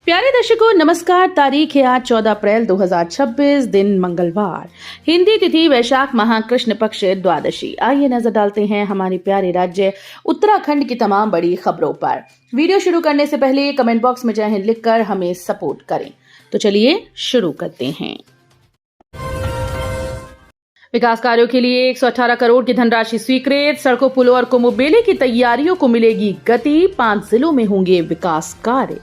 प्यारे दर्शकों नमस्कार। तारीख है आज 14 अप्रैल 2026, दिन मंगलवार, हिंदी तिथि वैशाख माह कृष्ण पक्ष द्वादशी। आइए नजर डालते हैं हमारे प्यारे राज्य उत्तराखंड की तमाम बड़ी खबरों पर। वीडियो शुरू करने से पहले कमेंट बॉक्स में जय हिंद लिखकर हमें सपोर्ट करें। तो चलिए शुरू करते हैं। विकास कार्यों के लिए 118 करोड़ की धनराशि स्वीकृत। सड़कों, पुलों और कुंभ मेले की तैयारियों को मिलेगी गति। 5 जिलों में होंगे विकास कार्य।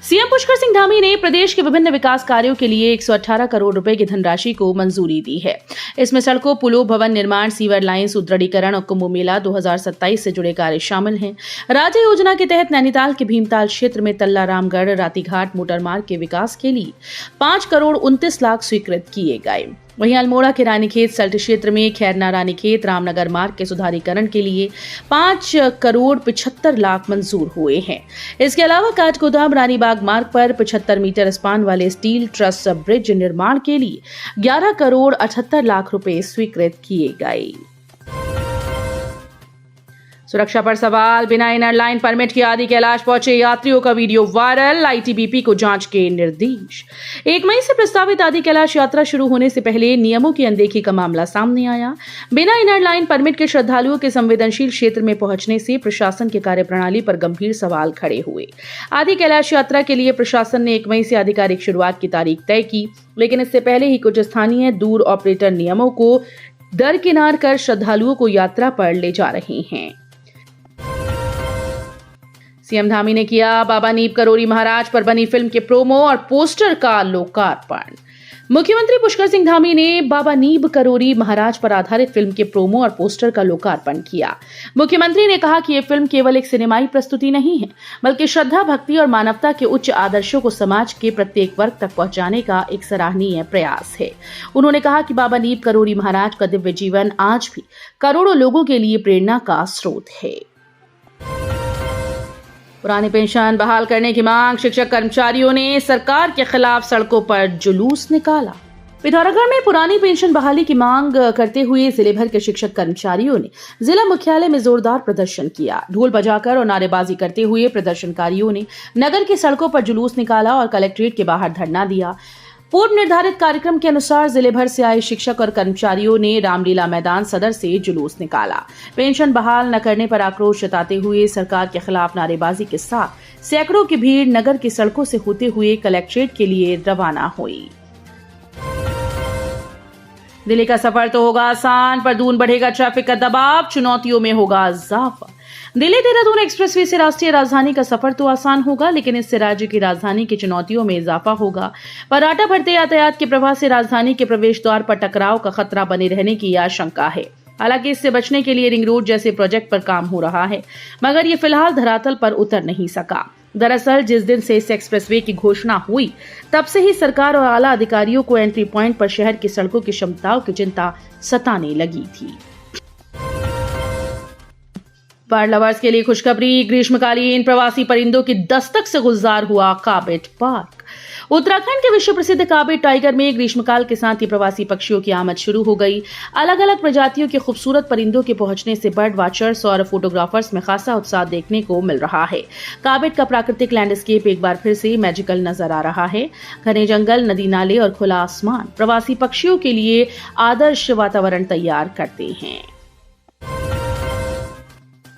सीएम पुष्कर सिंह धामी ने प्रदेश के विभिन्न विकास कार्यों के लिए 118 करोड़ रुपए की धनराशि को मंजूरी दी है। इसमें सड़कों, पुलों, भवन निर्माण, सीवर लाइन सुदृढ़ीकरण और कुंभ मेला 2027 से जुड़े कार्य शामिल हैं। राज्य योजना के तहत नैनीताल के भीमताल क्षेत्र में तल्ला रामगढ़ रातीघाट मोटरमार्ग के विकास के लिए 5 करोड़ 29 लाख स्वीकृत किए गए। वहीं अल्मोड़ा के रानीखेत सल्ट क्षेत्र में खैरना रानीखेत रामनगर मार्ग के सुधारीकरण के लिए 5 करोड़ 75 लाख मंजूर हुए हैं। इसके अलावा काठगोदाम रानीबाग मार्ग पर 75 मीटर स्पान वाले स्टील ट्रस ब्रिज निर्माण के लिए 11 करोड़ 78 लाख रुपए स्वीकृत किए गए। सुरक्षा पर सवाल, बिना इनर लाइन परमिट के आदि कैलाश पहुंचे यात्रियों का वीडियो वायरल। आईटीबीपी को जांच के निर्देश। 1 मई से प्रस्तावित आदि कैलाश यात्रा शुरू होने से पहले नियमों की अनदेखी का मामला सामने आया। बिना इनर लाइन परमिट के श्रद्धालुओं के संवेदनशील क्षेत्र में पहुंचने से प्रशासन की कार्यप्रणाली पर गंभीर सवाल खड़े हुए। आदि कैलाश यात्रा के लिए प्रशासन ने 1 मई से आधिकारिक शुरुआत की तारीख तय की, लेकिन इससे पहले ही कुछ स्थानीय दूर ऑपरेटर नियमों को दरकिनार कर श्रद्धालुओं को यात्रा पर ले जा रहे हैं। सीएम धामी ने किया बाबा नीब करोरी महाराज पर बनी फिल्म के प्रोमो और पोस्टर का लोकार्पण। मुख्यमंत्री पुष्कर सिंह धामी ने बाबा नीब करोरी महाराज पर आधारित फिल्म के प्रोमो और पोस्टर का लोकार्पण किया। मुख्यमंत्री ने कहा कि यह फिल्म केवल एक सिनेमाई प्रस्तुति नहीं है, बल्कि श्रद्धा, भक्ति और मानवता के उच्च आदर्शों को समाज के प्रत्येक वर्ग तक पहुंचाने का एक सराहनीय प्रयास है। उन्होंने कहा कि बाबा नीब करोरी महाराज का दिव्य जीवन आज भी करोड़ों लोगों के लिए प्रेरणा का स्रोत है। पुरानी पेंशन बहाल करने की मांग, शिक्षक कर्मचारियों ने सरकार के खिलाफ सड़कों पर जुलूस निकाला। पिथौरागढ़ में पुरानी पेंशन बहाली की मांग करते हुए जिले भर के शिक्षक कर्मचारियों ने जिला मुख्यालय में जोरदार प्रदर्शन किया। ढोल बजाकर और नारेबाजी करते हुए प्रदर्शनकारियों ने नगर की सड़कों पर जुलूस निकाला और कलेक्ट्रेट के बाहर धरना दिया। पूर्व निर्धारित कार्यक्रम के अनुसार जिले भर से आए शिक्षक और कर्मचारियों ने रामलीला मैदान सदर से जुलूस निकाला। पेंशन बहाल न करने पर आक्रोश जताते हुए सरकार के खिलाफ नारेबाजी के साथ सैकड़ों की भीड़ नगर की सड़कों से होते हुए कलेक्ट्रेट के लिए रवाना हुई। दिल्ली का सफर तो होगा आसान, पर दून बढ़ेगा ट्रैफिक का दबाव, चुनौतियों में होगा इजाफा। दिल्ली देहरादून एक्सप्रेसवे से राष्ट्रीय राजधानी का सफर तो आसान होगा, लेकिन इससे राज्य की राजधानी की चुनौतियों में इजाफा होगा। पराठा बढ़ते यातायात के प्रवाह से राजधानी के प्रवेश द्वार पर टकराव का खतरा बने रहने की आशंका है। हालांकि इससे बचने के लिए रिंग रोड जैसे प्रोजेक्ट पर काम हो रहा है, मगर ये फिलहाल धरातल पर उतर नहीं सका। दरअसल जिस दिन से इस एक्सप्रेसवे की घोषणा हुई, तब से ही सरकार और आला अधिकारियों को एंट्री पॉइंट पर शहर की सड़कों की क्षमताओं की चिंता सताने लगी थी। बर्ड लवर्स के लिए खुशखबरी, ग्रीष्मकालीन प्रवासी परिंदों की दस्तक से गुलजार हुआ काबिट पार्क। उत्तराखंड के विश्व प्रसिद्ध काबिट टाइगर में ग्रीष्मकाल के साथ ही प्रवासी पक्षियों की आमद शुरू हो गई। अलग अलग प्रजातियों के खूबसूरत परिंदों के पहुंचने से बर्ड वॉचर्स और फोटोग्राफर्स में खासा उत्साह देखने को मिल रहा है। काबिट का प्राकृतिक लैंडस्केप एक बार फिर से मैजिकल नजर आ रहा है। घने जंगल, नदी नाले और खुला आसमान प्रवासी पक्षियों के लिए आदर्श वातावरण तैयार करते हैं।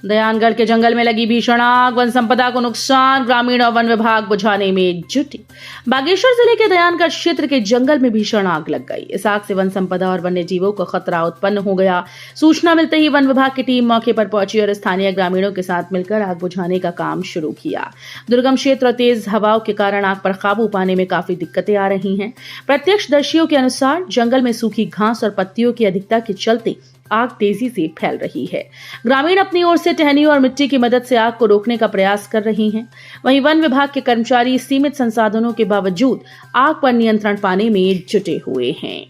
दयानगढ़ के जंगल में लगी भीषण आग, वन संपदा को नुकसान, ग्रामीण और वन विभाग बुझाने में जुटी। बागेश्वर जिले के दयानगढ़ क्षेत्र के जंगल में भीषण आग लग गई। इस आग से वन संपदा और वन्य जीवों को खतरा उत्पन्न हो गया। सूचना मिलते ही वन विभाग की टीम मौके पर पहुंची और स्थानीय ग्रामीणों के साथ मिलकर आग बुझाने का काम शुरू किया। दुर्गम क्षेत्र और तेज हवाओं के कारण आग पर काबू पाने में काफी दिक्कतें आ रही हैं। प्रत्यक्षदर्शियों के अनुसार जंगल में सूखी घास और पत्तियों की अधिकता के चलते आग तेजी से फैल रही है। ग्रामीण अपनी ओर से टहनियों और मिट्टी की मदद से आग को रोकने का प्रयास कर रहे हैं। वहीं वन विभाग के कर्मचारी सीमित संसाधनों के बावजूद आग पर नियंत्रण पाने में जुटे हुए हैं।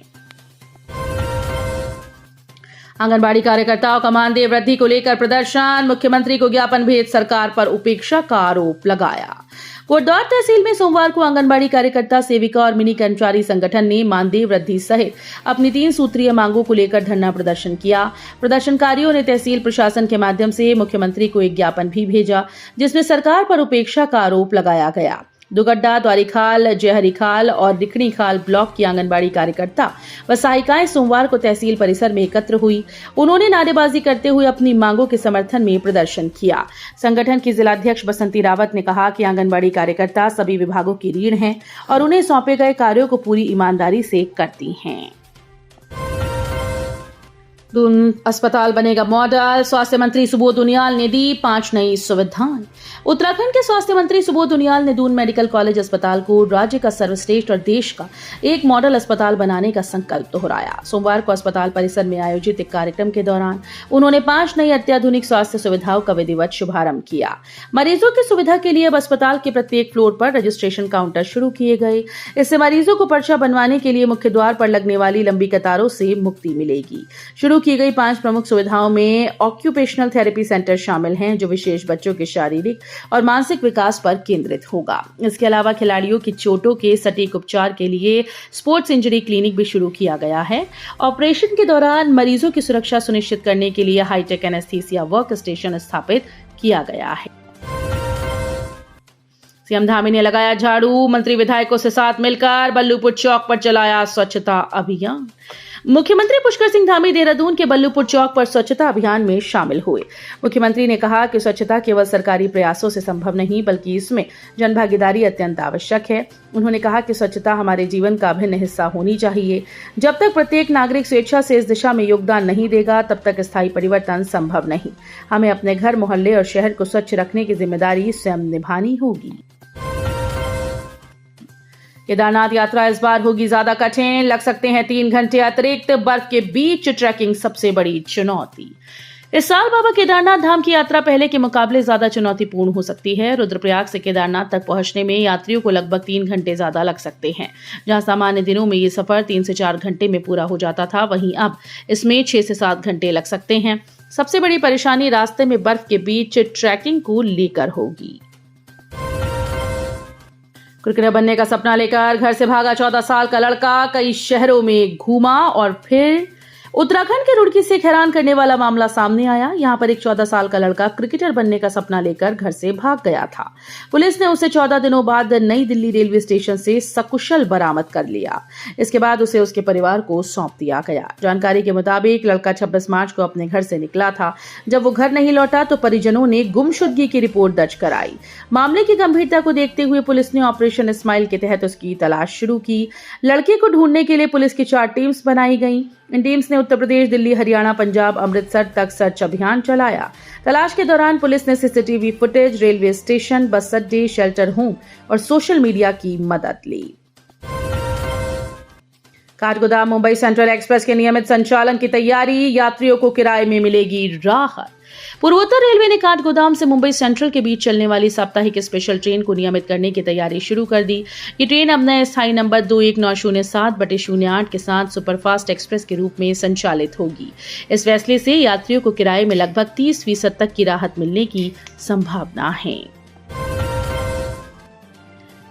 आंगनबाड़ी कार्यकर्ताओं का मानदेय वृद्धि को लेकर प्रदर्शन, मुख्यमंत्री को ज्ञापन भेज सरकार पर उपेक्षा का आरोप लगाया। कोटद्वार तहसील में सोमवार को आंगनबाड़ी कार्यकर्ता, सेविका और मिनी कर्मचारी संगठन ने मानदेय वृद्धि सहित अपनी 3 सूत्रीय मांगों को लेकर धरना प्रदर्शन किया। प्रदर्शनकारियों ने तहसील प्रशासन के माध्यम से मुख्यमंत्री को एक ज्ञापन भी भेजा, जिसमें सरकार पर उपेक्षा का आरोप लगाया गया। दुगड्डा, द्वारीखाल, जयहरीखाल और रिखणीखाल ब्लॉक की आंगनबाड़ी कार्यकर्ता व सहायिकाएं सोमवार को तहसील परिसर में एकत्र हुई। उन्होंने नारेबाजी करते हुए अपनी मांगों के समर्थन में प्रदर्शन किया। संगठन की जिलाध्यक्ष बसंती रावत ने कहा कि आंगनबाड़ी कार्यकर्ता सभी विभागों की रीढ़ हैं और उन्हें सौंपे गए कार्यों को पूरी ईमानदारी से करती हैं। दून अस्पताल बनेगा मॉडल, स्वास्थ्य मंत्री सुबोध उनियाल ने दी 5 नई सुविधाएं। उत्तराखंड के स्वास्थ्य मंत्री सुबोध उनियाल ने दून मेडिकल कॉलेज अस्पताल को राज्य का सर्वश्रेष्ठ और देश का एक मॉडल अस्पताल बनाने का संकल्प दोहराया। सोमवार को अस्पताल परिसर में आयोजित एक कार्यक्रम के दौरान उन्होंने 5 नई अत्याधुनिक स्वास्थ्य सुविधाओं का विधिवत शुभारंभ किया। मरीजों की सुविधा के लिए अब अस्पताल के प्रत्येक फ्लोर पर रजिस्ट्रेशन काउंटर शुरू किए गए। इससे मरीजों को पर्चा बनवाने के लिए मुख्य द्वार पर लगने वाली लंबी कतारों से मुक्ति मिलेगी। शुरू की गई 5 प्रमुख सुविधाओं में ऑक्यूपेशनल थेरेपी सेंटर शामिल हैं, जो विशेष बच्चों के शारीरिक और मानसिक विकास पर केंद्रित होगा। इसके अलावा खिलाड़ियों की चोटों के सटीक उपचार के लिए स्पोर्ट्स इंजरी क्लिनिक भी शुरू किया गया है। ऑपरेशन के दौरान मरीजों की सुरक्षा सुनिश्चित करने के लिए हाईटेक एनेस्थीसिया वर्क स्टेशन स्थापित किया गया है। सीएम धामी ने लगाया झाड़ू, मंत्री विधायकों से साथ मिलकर बल्लूपुर चौक पर चलाया स्वच्छता अभियान। मुख्यमंत्री पुष्कर सिंह धामी देहरादून के बल्लूपुर चौक पर स्वच्छता अभियान में शामिल हुए। मुख्यमंत्री ने कहा कि स्वच्छता केवल सरकारी प्रयासों से संभव नहीं, बल्कि इसमें जनभागीदारी अत्यंत आवश्यक है। उन्होंने कहा कि स्वच्छता हमारे जीवन का अभिन्न हिस्सा होनी चाहिए। जब तक प्रत्येक नागरिक स्वेच्छा से इस दिशा में योगदान नहीं देगा, तब तक स्थायी परिवर्तन संभव नहीं। हमें अपने घर, मोहल्ले और शहर को स्वच्छ रखने की जिम्मेदारी स्वयं निभानी होगी। केदारनाथ यात्रा इस बार होगी ज्यादा कठिन, लग सकते हैं 3 घंटे अतिरिक्त। बर्फ के बीच ट्रैकिंग सबसे बड़ी चुनौती। इस साल बाबा केदारनाथ धाम की यात्रा पहले के मुकाबले ज्यादा चुनौतीपूर्ण हो सकती है। रुद्रप्रयाग से केदारनाथ तक पहुंचने में यात्रियों को लगभग 3 घंटे ज्यादा लग सकते हैं। जहां सामान्य दिनों में ये सफर 3 से 4 घंटे में पूरा हो जाता था, वहीं अब इसमें 6 से 7 घंटे लग सकते हैं। सबसे बड़ी परेशानी रास्ते में बर्फ के बीच ट्रैकिंग को लेकर होगी। क्रिकेटर बनने का सपना लेकर घर से भागा 14 साल का लड़का, कई शहरों में घूमा और फिर उत्तराखंड के रुड़की से एक हैरान करने वाला मामला सामने आया। यहां पर एक 14 साल का लड़का क्रिकेटर बनने का सपना लेकर घर से भाग गया था। पुलिस ने उसे 14 दिनों बाद नई दिल्ली रेलवे स्टेशन से सकुशल बरामद कर लिया। इसके बाद उसे उसके परिवार को सौंप दिया गया। जानकारी के मुताबिक लड़का 26 मार्च को अपने घर से निकला था। जब वो घर नहीं लौटा तो परिजनों ने गुमशुदगी की रिपोर्ट दर्ज कराई। मामले की गंभीरता को देखते हुए पुलिस ने ऑपरेशन स्माइल के तहत उसकी तलाश शुरू की। लड़के को ढूंढने के लिए पुलिस की 4 टीम्स बनाई गई। इन टीम्स ने उत्तर प्रदेश, दिल्ली, हरियाणा, पंजाब, अमृतसर तक सर्च अभियान चलाया। तलाश के दौरान पुलिस ने सीसीटीवी फुटेज, रेलवे स्टेशन, बस अड्डे, शेल्टर होम और सोशल मीडिया की मदद ली। काठगोदाम मुंबई सेंट्रल एक्सप्रेस के नियमित संचालन की तैयारी, यात्रियों को किराए में मिलेगी राहत। पूर्वोत्तर रेलवे ने काठगोदाम से मुंबई सेंट्रल के बीच चलने वाली साप्ताहिक स्पेशल ट्रेन को नियमित करने की तैयारी शुरू कर दी। ये ट्रेन अब नए स्थायी नंबर 21907/08 के साथ सुपरफास्ट एक्सप्रेस के रूप में संचालित होगी। इस फैसले से यात्रियों को किराए में लगभग 30% तक की राहत मिलने की संभावना है।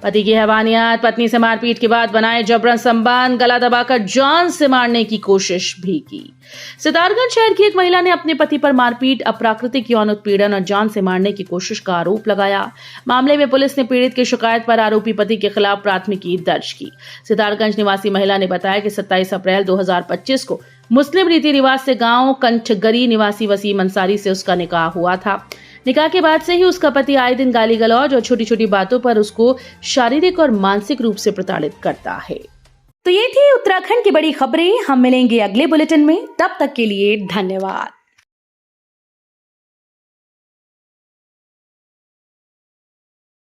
पति की हैवानियत, पत्नी से मारपीट के बाद बनाए जबरन संबंध, गला दबाकर जान से मारने की कोशिश भी की। सितारगंज शहर की एक महिला ने अपने पति पर मारपीट, अप्राकृतिक यौन उत्पीड़न और जान से मारने की कोशिश का आरोप लगाया। मामले में पुलिस ने पीड़ित की शिकायत पर आरोपी पति के खिलाफ प्राथमिकी दर्ज की। सितारगंज निवासी महिला ने बताया कि 27 अप्रैल 2025 को मुस्लिम रीति रिवाज से गांव कंठगरी निवासी वसीम अंसारी से उसका निकाह हुआ था। निकाह के बाद से ही उसका पति आए दिन गाली गलौज और छोटी छोटी बातों पर उसको शारीरिक और मानसिक रूप से प्रताड़ित करता है। तो ये थी उत्तराखंड की बड़ी खबरें। हम मिलेंगे अगले बुलेटिन में, तब तक के लिए धन्यवाद।